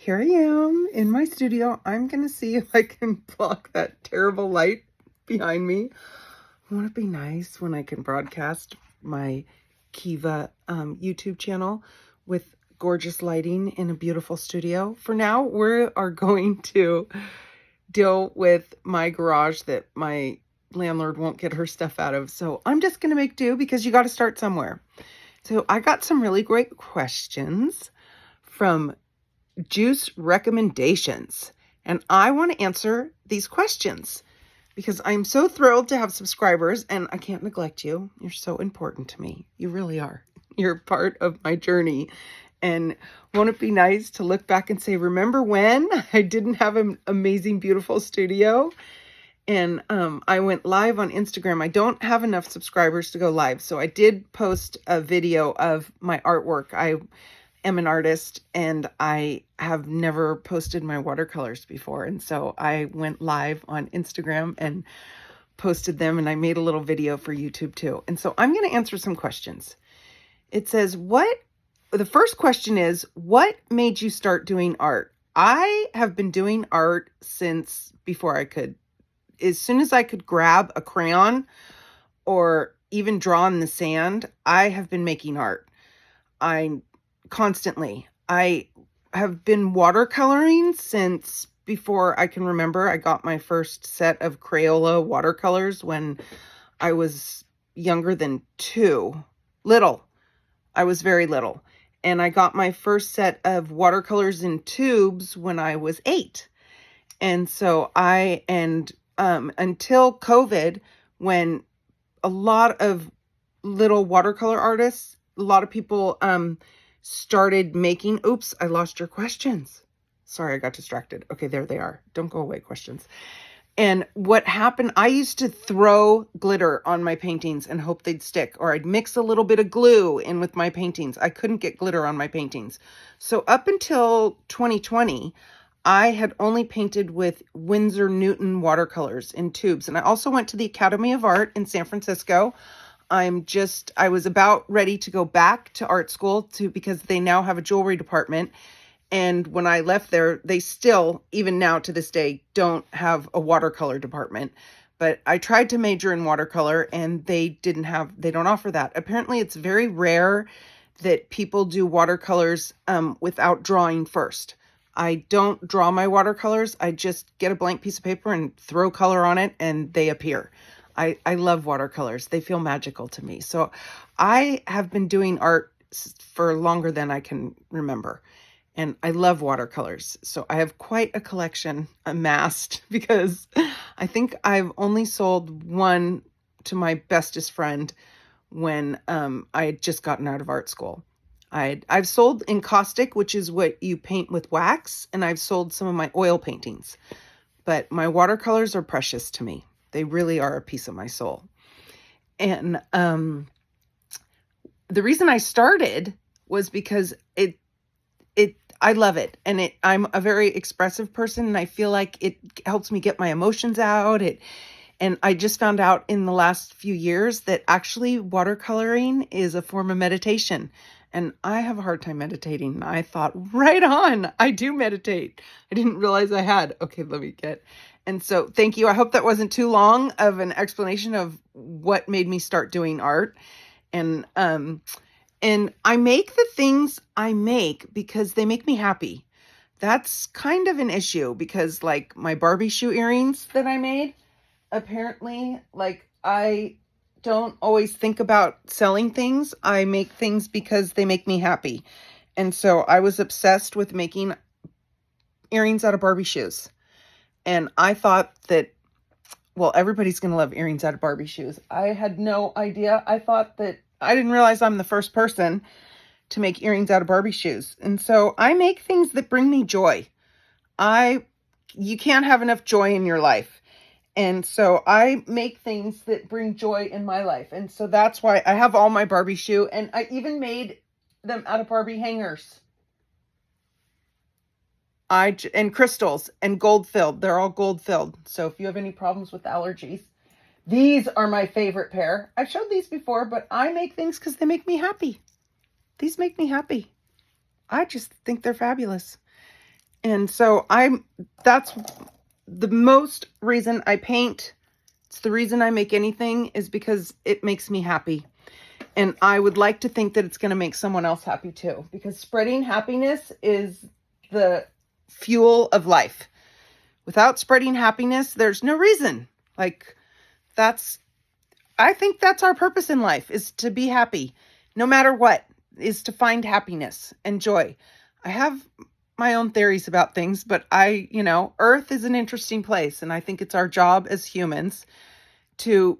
here I am in my studio. I'm going to see if I can block that terrible light behind me. Won't it be nice when I can broadcast my Kiva YouTube channel with gorgeous lighting in a beautiful studio? For now, we are going to deal with my garage that my landlord won't get her stuff out of. So I'm just going to make do because you got to start somewhere. So I got some really great questions from Juice Recommendations, and I want to answer these questions because I'm so thrilled to have subscribers, and I can't neglect you. You're so important to me. You really are. You're part of my journey. And won't it be nice to look back and say, remember when I didn't have an amazing, beautiful studio? And I went live on Instagram. I don't have enough subscribers to go live, so I did post a video of my artwork. I am an artist, and I have never posted my watercolors before. And so I went live on Instagram and posted them, and I made a little video for YouTube too. And so I'm going to answer some questions. It says, the first question is, what made you start doing art? I have been doing art since before I could. As soon as I could grab a crayon or even draw in the sand, I have been making art. I have been watercoloring since before I can remember. I got my first set of Crayola watercolors when I was younger than 2. I was very little. And I got my first set of watercolors in tubes when I was 8. And so until COVID, when a lot of little watercolor artists, a lot of people started making, oops, I lost your questions. Sorry, I got distracted. Okay, there they are. Don't go away, questions. And what happened, I used to throw glitter on my paintings and hope they'd stick, or I'd mix a little bit of glue in with my paintings. I couldn't get glitter on my paintings. So up until 2020, I had only painted with Winsor Newton watercolors in tubes. And I also went to the Academy of Art in San Francisco. I was about ready to go back to art school because they now have a jewelry department. And when I left there, they still, even now to this day, don't have a watercolor department. But I tried to major in watercolor, and they don't offer that. Apparently, it's very rare that people do watercolors without drawing first. I don't draw my watercolors. I just get a blank piece of paper and throw color on it, and they appear. I love watercolors. They feel magical to me. So I have been doing art for longer than I can remember. And I love watercolors. So I have quite a collection amassed because I think I've only sold one to my bestest friend when I had just gotten out of art school. I've sold encaustic, which is what you paint with wax, and I've sold some of my oil paintings. But my watercolors are precious to me. They really are a piece of my soul. And the reason I started was because I love it. And I'm a very expressive person, and I feel like it helps me get my emotions out. And I just found out in the last few years that actually watercoloring is a form of meditation. And I have a hard time meditating. I thought, right on, I do meditate. I didn't realize I had. Okay, let me get. And so thank you. I hope that wasn't too long of an explanation of what made me start doing art. And I make the things I make because they make me happy. That's kind of an issue because, like, my Barbie shoe earrings that I made, apparently, like, I don't always think about selling things. I make things because they make me happy. And so I was obsessed with making earrings out of Barbie shoes. And I thought that, well, everybody's going to love earrings out of Barbie shoes. I had no idea. I didn't realize I'm the first person to make earrings out of Barbie shoes. And so I make things that bring me joy. You can't have enough joy in your life. And so I make things that bring joy in my life. And so that's why I have all my Barbie shoe, and I even made them out of Barbie hangers. And crystals and gold filled. They're all gold filled. So if you have any problems with allergies, these are my favorite pair. I've showed these before, but I make things because they make me happy. These make me happy. I just think they're fabulous. And so that's the most reason I paint. It's the reason I make anything, is because it makes me happy. And I would like to think that it's going to make someone else happy too, because spreading happiness is the fuel of life. Without spreading happiness, there's no reason. Like, I think that's our purpose in life, is to be happy. No matter what, is to find happiness and joy. I have my own theories about things, but Earth is an interesting place. And I think it's our job as humans to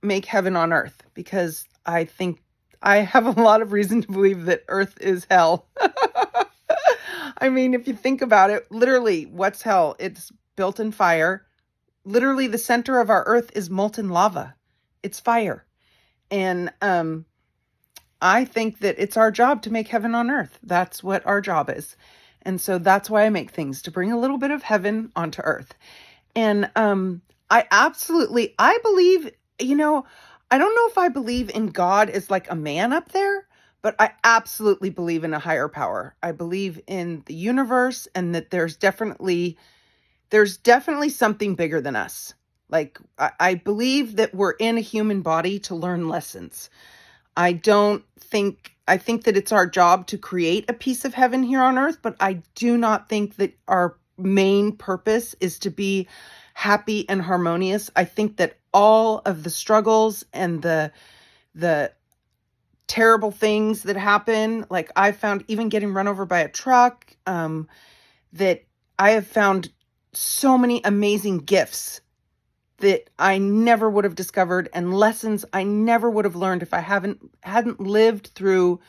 make heaven on earth, because I think I have a lot of reason to believe that Earth is hell. I mean, if you think about it, literally, what's hell? It's built in fire. Literally, the center of our Earth is molten lava. It's fire. And I think that it's our job to make heaven on earth. That's what our job is. And so that's why I make things, to bring a little bit of heaven onto earth. And I believe, I don't know if I believe in God as like a man up there, but I absolutely believe in a higher power. I believe in the universe, and that there's definitely something bigger than us. Like, I believe that we're in a human body to learn lessons. I think that it's our job to create a piece of heaven here on earth, but I do not think that our main purpose is to be happy and harmonious. I think that all of the struggles and the terrible things that happen, like I found even getting run over by a truck, that I have found so many amazing gifts that I never would have discovered, and lessons I never would have learned if I hadn't lived through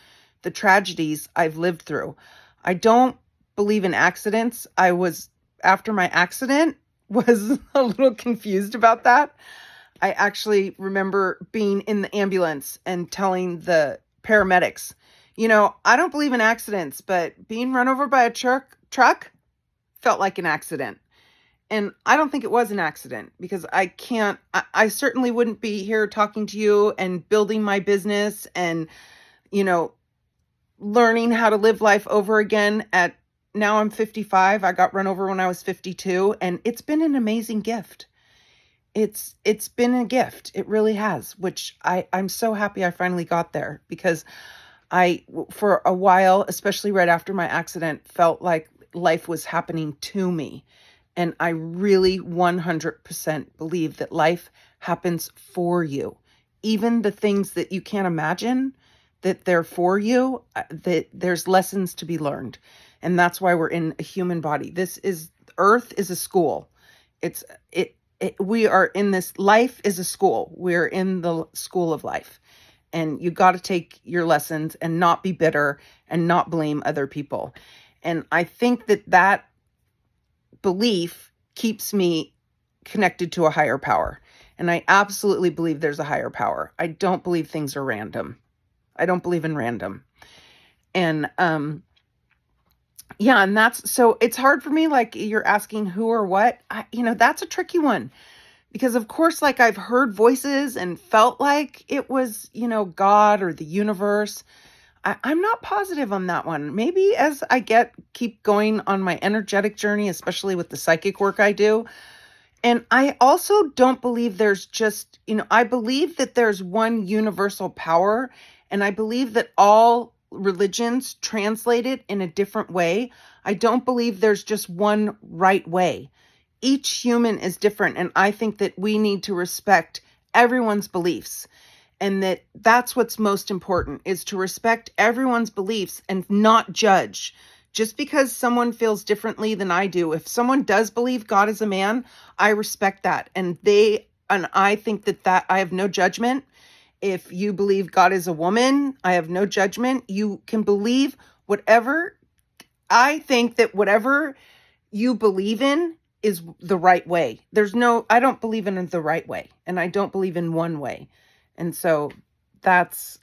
the tragedies I've lived through. I don't believe in accidents. After my accident, was a little confused about that. I actually remember being in the ambulance and telling the paramedics, I don't believe in accidents, but being run over by a truck felt like an accident. And I don't think it was an accident, because I certainly wouldn't be here talking to you and building my business and, learning how to live life over again now I'm 55. I got run over when I was 52, and it's been an amazing gift. It's been a gift. It really has, which I'm so happy I finally got there, because for a while, especially right after my accident, felt like life was happening to me. And I really 100% believe that life happens for you. Even the things that you can't imagine, that they're for you, that there's lessons to be learned. And that's why we're in a human body. Earth is a school. We are in this, life is a school. We're in the school of life. And you got to take your lessons and not be bitter and not blame other people. And I think that belief keeps me connected to a higher power. And I absolutely believe there's a higher power. I don't believe things are random. I don't believe in random. And yeah, and so it's hard for me, like you're asking who or what. That's a tricky one, because of course, like, I've heard voices and felt like it was, God or the universe. I'm not positive on that one. Maybe as I keep going on my energetic journey, especially with the psychic work I do. And I also don't believe there's just, I believe that there's one universal power, and I believe that all religions translate it in a different way. I don't believe there's just one right way. Each human is different, and I think that we need to respect everyone's beliefs. And that's what's most important, is to respect everyone's beliefs and not judge. Just because someone feels differently than I do, if someone does believe God is a man, I respect that. And I think that I have no judgment. If you believe God is a woman, I have no judgment. You can believe whatever. I think that whatever you believe in is the right way. I don't believe in the right way, and I don't believe in one way. And so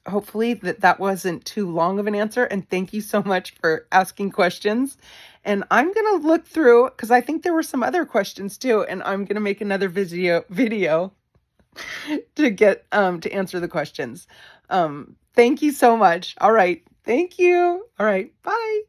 hopefully that wasn't too long of an answer. And thank you so much for asking questions. And I'm going to look through, because I think there were some other questions too. And I'm going to make another video to get, to answer the questions. Thank you so much. All right. Thank you. All right. Bye.